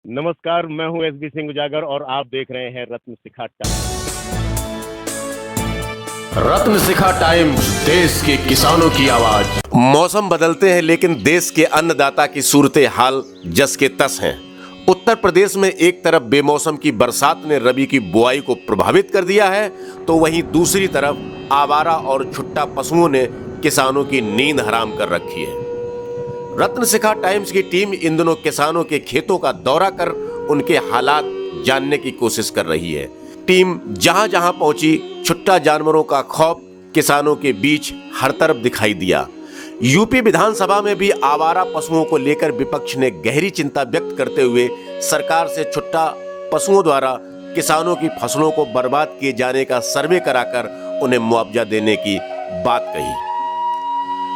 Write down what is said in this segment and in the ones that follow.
नमस्कार, मैं हूँ एसबी सिंह उजागर और आप देख रहे हैं रत्न शिखा टाइम्स। रत्न शिखा टाइम्स, देश के किसानों की आवाज। मौसम बदलते हैं लेकिन देश के अन्नदाता की सूरत हाल जस के तस हैं। उत्तर प्रदेश में एक तरफ बेमौसम की बरसात ने रबी की बुआई को प्रभावित कर दिया है, तो वहीं दूसरी तरफ आवारा और छुट्टा पशुओं ने किसानों की नींद हराम कर रखी है। रत्न शिखा टाइम्स की टीम इन दिनों किसानों के खेतों का दौरा कर उनके हालात जानने की कोशिश कर रही है। टीम जहां जहां पहुंची, छुट्टा जानवरों का खौफ किसानों के बीच हर तरफ दिखाई दिया। यूपी विधानसभा में भी आवारा पशुओं को लेकर विपक्ष ने गहरी चिंता व्यक्त करते हुए सरकार से छुट्टा पशुओं द्वारा किसानों की फसलों को बर्बाद किए जाने का सर्वे कराकर उन्हें मुआवजा देने की बात कही।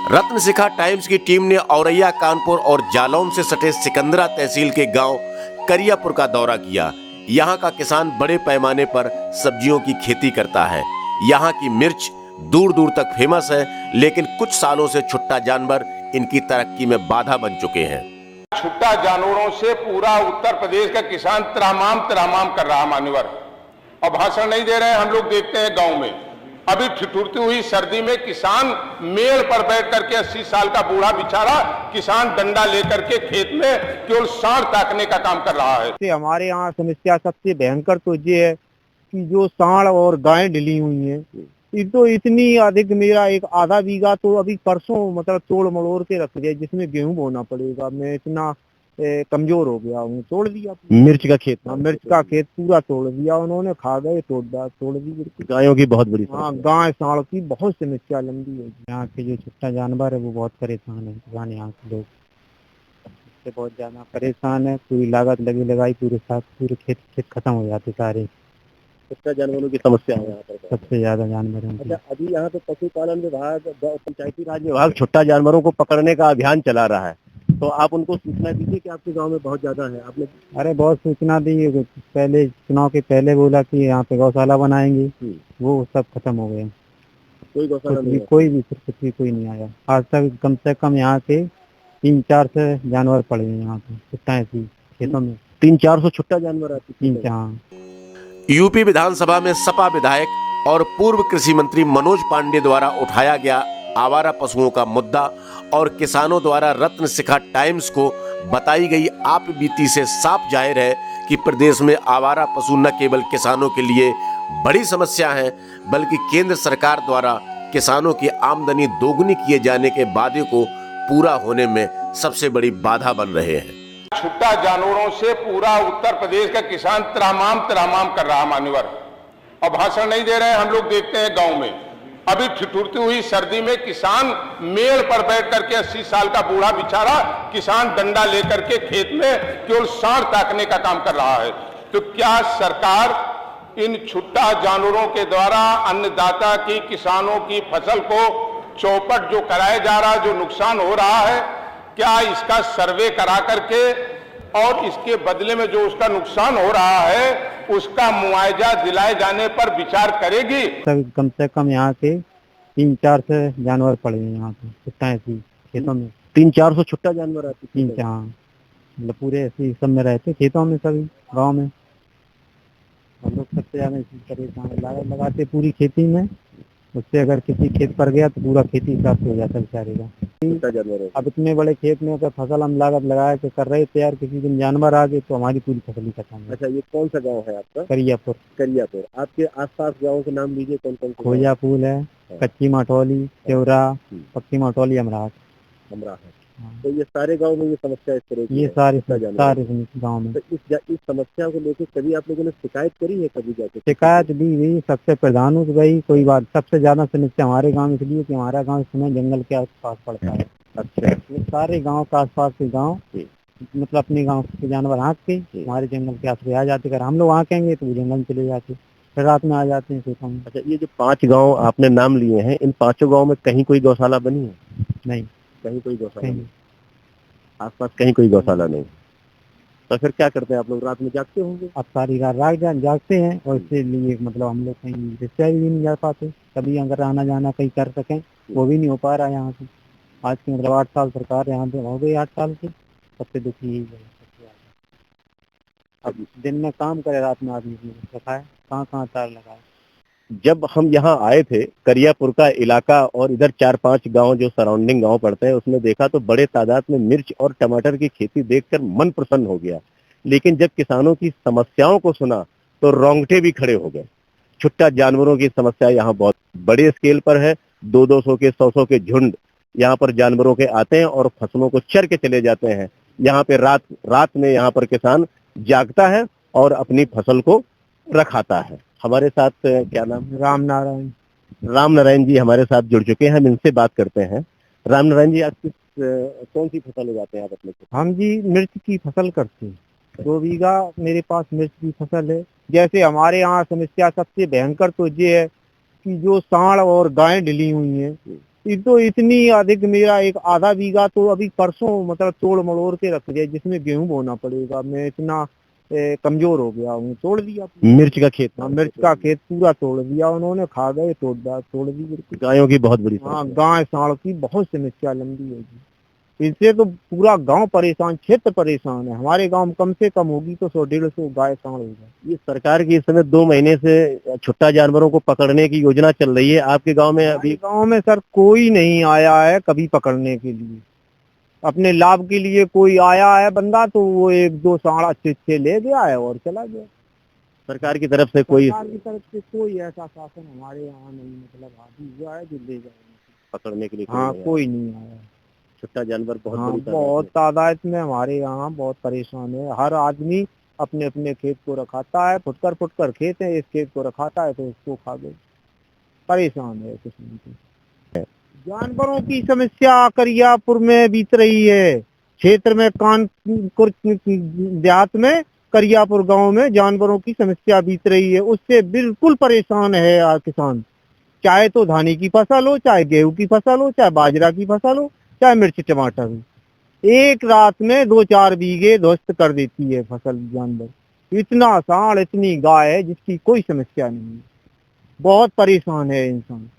रत्न शिखा टाइम्स की टीम ने औरैया, कानपुर और जालौन से सटे सिकंदरा तहसील के गांव करियापुर का दौरा किया। यहां का किसान बड़े पैमाने पर सब्जियों की खेती करता है। यहां की मिर्च दूर दूर तक फेमस है, लेकिन कुछ सालों से छुट्टा जानवर इनकी तरक्की में बाधा बन चुके हैं। छुट्टा जानवरों से पूरा उत्तर प्रदेश का किसान त्रामाम कर रहा मान्यवर, और भाषण नहीं दे रहे हैं। हम लोग देखते हैं गांव में अभी ठिठुरती हुई सर्दी में किसान मेड़ पर बैठ करके 80 साल का बूढ़ा बेचारा किसान डंडा लेकर के खेत में केवल सांड ताकने का काम कर रहा है। हमारे यहाँ समस्या सबसे भयंकर तो ये है कि जो सांड और गायें डली हुई हैं, ये तो इतनी अधिक, मेरा एक आधा बीघा तो अभी परसों मतलब तोड़ मड़ोड़ के रख दिया, जिसमें गेहूं बोना पड़ेगा। मैं इतना कमजोर हो गया हूँ। तोड़ दिया मिर्च का खेत। हाँ, मिर्च का खेत पूरा तोड़ दिया उन्होंने, खा गए, तोड़ दी। गायों की बहुत बड़ी हाँ, गाय सांड की बहुत समस्या लंबी है। यहाँ के जो छुट्टा जानवर है वो बहुत परेशान है। किसान यहाँ के लोग इससे बहुत ज्यादा परेशान है। पूरी लागत लगी लगाई, पूरे खेत खत्म हो जाते सारे। छुट्टा जानवरों की समस्या है यहाँ पर सबसे ज्यादा जानवर है। अच्छा, अभी यहाँ पे पशुपालन विभाग, पंचायती राज विभाग छुट्टा जानवरों को पकड़ने का अभियान चला रहा है, तो आप उनको सूचना दीजिए कि आपके गांव में बहुत ज्यादा है। आपने अरे बहुत सूचना दी, पहले चुनाव के पहले बोला कि यहाँ पे गौशाला बनाएंगे, वो सब खत्म हो गया। कोई गौशाला नहीं, कोई नहीं आया आज तक। कम से कम यहाँ के 300-400 से जानवर पड़े हैं यहाँ पे छुट्टा खेतों में। 300-400 छुट्टा जानवर आते हैं। 300। यूपी विधानसभा में सपा विधायक और पूर्व कृषि मंत्री मनोज पांडे द्वारा उठाया गया आवारा पशुओं का मुद्दा और किसानों द्वारा रत्न शिखा टाइम्स को बताई गई आप बीती से साफ जाहिर है कि प्रदेश में आवारा पशु न केवल किसानों के लिए बड़ी समस्या है, बल्कि केंद्र सरकार द्वारा किसानों की आमदनी दोगुनी किए जाने के वादे को पूरा होने में सबसे बड़ी बाधा बन रहे हैं। छुट्टा जानवरों से पूरा उत्तर प्रदेश का किसान त्रामाम कर रहा मान्यवर, और भाषण नहीं दे रहे हैं। हम लोग देखते हैं गांव में अभी ठिठुरती हुई सर्दी में किसान मेड़ पर बैठ करके 80 साल का बूढ़ा बेचारा किसान डंडा लेकर के खेत में केवल सांड ताकने का काम कर रहा है। तो क्या सरकार इन छुट्टा जानवरों के द्वारा अन्नदाता की, किसानों की फसल को चौपट जो कराया जा रहा है, जो नुकसान हो रहा है, क्या इसका सर्वे करा करके और इसके बदले में जो उसका नुकसान हो रहा है उसका मुआवजा दिलाए जाने पर विचार करेगी? कम से कम यहाँ के 300-400 जानवर पड़े हैं यहाँ पे छुट्टा खेतों में। 300-400 छुट्टा जानवर आते हैं। 300, मतलब पूरे ऐसे सब में रहते खेतों में, सभी गाँव में। हम लोग सबसे ज्यादा इसी परेशान लागत लगाते पूरी खेती में, उससे अगर किसी खेत पर गया तो पूरा खेती साफ हो जाता बेचारे का। अब इतने बड़े खेत में अगर फसल हम लागत लगा के कर रहे तैयार, किसी दिन जानवर आ गए तो हमारी पूरी फसल ही खत्म है। अच्छा, ये कौन सा गांव है आपका? करियापुर। आपके आसपास गांवों के नाम लीजिए, कौन कौन? खोजापुल है, कच्ची मटौली, सेवरा, पक्की मटौली, अमराट। तो ये सारे गांव में ये समस्या इस तरह की? ये सारे गाँव में। तो इस समस्या को लेकर कभी आप लोगों ने शिकायत करी है? कभी जाके शिकायत दी गई, सबसे प्रधान हो गई। कोई बात, सबसे ज्यादा समस्या हमारे गांव में इसलिए कि हमारा गांव इस समय जंगल के आसपास पड़ता है। अच्छा, ये सारे गांव के आसपास के गांव मतलब अपने गांव के जानवर हाँक के हमारे जंगल के आसपास आ जाते। अगर हम लोग हाँकेंगे तो वो जंगल में चले जाते, फिर रात में आ जाते हैं खेतों में। अच्छा, ये जो 5 गांव आपने नाम लिए हैं, इन 5 गांव में कहीं कोई गौशाला बनी है? नहीं, कहीं कोई गौशाला नहीं, आसपास कहीं कोई गौशाला नहीं। तो फिर क्या करते हैं आप लोग? रात में जागते होंगे? अब सारी रात जागते हैं, और इसलिए मतलब हम लोग कहीं रिश्तेदारी भी नहीं जा पाते। कभी अगर आना जाना कहीं कर सकें वो भी नहीं हो पा रहा है यहाँ से। आज के मतलब 8 साल सरकार यहाँ पे हो गई, 8 साल से सबसे दुखी ही है। अब दिन में काम करे, रात में आदमी रखा है, कहाँ तार लगा है। जब हम यहाँ आए थे करियापुर का इलाका और इधर 4-5 गांव जो सराउंडिंग गांव पड़ते हैं उसमें देखा तो बड़े तादाद में मिर्च और टमाटर की खेती देखकर मन प्रसन्न हो गया। लेकिन जब किसानों की समस्याओं को सुना तो रोंगटे भी खड़े हो गए। छुट्टा जानवरों की समस्या यहाँ बहुत बड़े स्केल पर है। 200 के 100 के झुंड यहाँ पर जानवरों के आते हैं और फसलों को चर के चले जाते हैं। यहाँ पे रात में यहाँ पर किसान जागता है और अपनी फसल को रखाता है। हमारे साथ क्या नाम है? राम नारायण जी हमारे साथ जुड़ चुके हैं, हम इनसे बात करते हैं। राम नारायण जी, आप कौन सी फसल उगाते हैं आप अपने? हम जी मिर्च की फसल करते हैं। 2 बीघा मेरे पास मिर्च की फसल है। जैसे हमारे यहाँ समस्या सबसे भयंकर तो ये है कि जो सांड और गायें डली हुई हैं, ये तो इतनी अधिक, मेरा एक आधा बीघा तो अभी परसों मतलब तोड़ मड़ोड़ के रख दिया, जिसमें गेहूं बोना पड़ेगा। मैं इतना कमजोर हो गया हूँ, तोड़ दिया मिर्च का खेत। हाँ, मिर्च का खेत पूरा तोड़ दिया उन्होंने, खा गए, तोड़ दी। गायों की बहुत बड़ी हाँ, गाय सांड की बहुत समस्या लंबी होगी। इससे तो पूरा गांव परेशान, क्षेत्र परेशान है। हमारे गांव में कम से कम होगी तो 100-150 गाय सांड होगा। ये सरकार की इस समय 2 महीने से छुट्टा जानवरों को पकड़ने की योजना चल रही है। आपके गांव में अभी? गांव में सर कोई नहीं आया है कभी पकड़ने के लिए। अपने लाभ के लिए कोई आया है बंदा तो वो 1-2 सांड अच्छे ले गया है और चला गया। सरकार की तरफ से कोई ऐसा शासन हमारे यहाँ नहीं, मतलब आदमी हुआ है जो ले जाए पकड़ने के लिए? हाँ, कोई नहीं आया। छुट्टा जानवर बहुत तादाद में हमारे यहाँ बहुत परेशान है। हर आदमी अपने अपने खेत को रखाता है, फुटकर खेत है, इस खेत को रखाता है तो इसको खा गए। परेशान है किसान को। जानवरों की समस्या करियापुर में बीत रही है। क्षेत्र में कानपुर देहात में करियापुर गांव में जानवरों की समस्या बीत रही है। उससे बिल्कुल परेशान है किसान। चाहे तो धानी की फसल हो, चाहे गेहूं की फसल हो, चाहे बाजरा की फसल हो, चाहे मिर्च टमाटर हो, एक रात में 2-4 बीघे ध्वस्त कर देती है फसल जानवर। इतना सांड, इतनी गाय है जिसकी कोई समस्या नहीं है। बहुत परेशान है इंसान।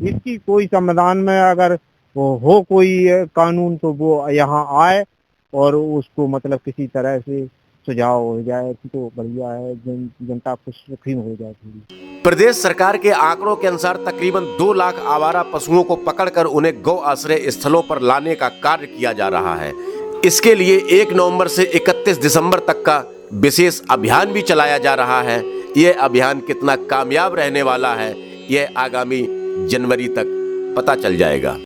इसकी कोई समाधान में अगर वो हो कोई कानून तो वो यहाँ आए और उसको मतलब किसी तरह से सुझाव हो जाए तो बढ़िया है। जनता खुश हो जाए थोड़ी। प्रदेश सरकार के आंकड़ों के अनुसार तकरीबन 2 लाख आवारा पशुओं को पकड़कर उन्हें गौ आश्रय स्थलों पर लाने का कार्य किया जा रहा है। इसके लिए 1 नवंबर से 31 दिसंबर तक का विशेष अभियान भी चलाया जा रहा है। यह अभियान कितना कामयाब रहने वाला है, यह आगामी जनवरी तक पता चल जाएगा।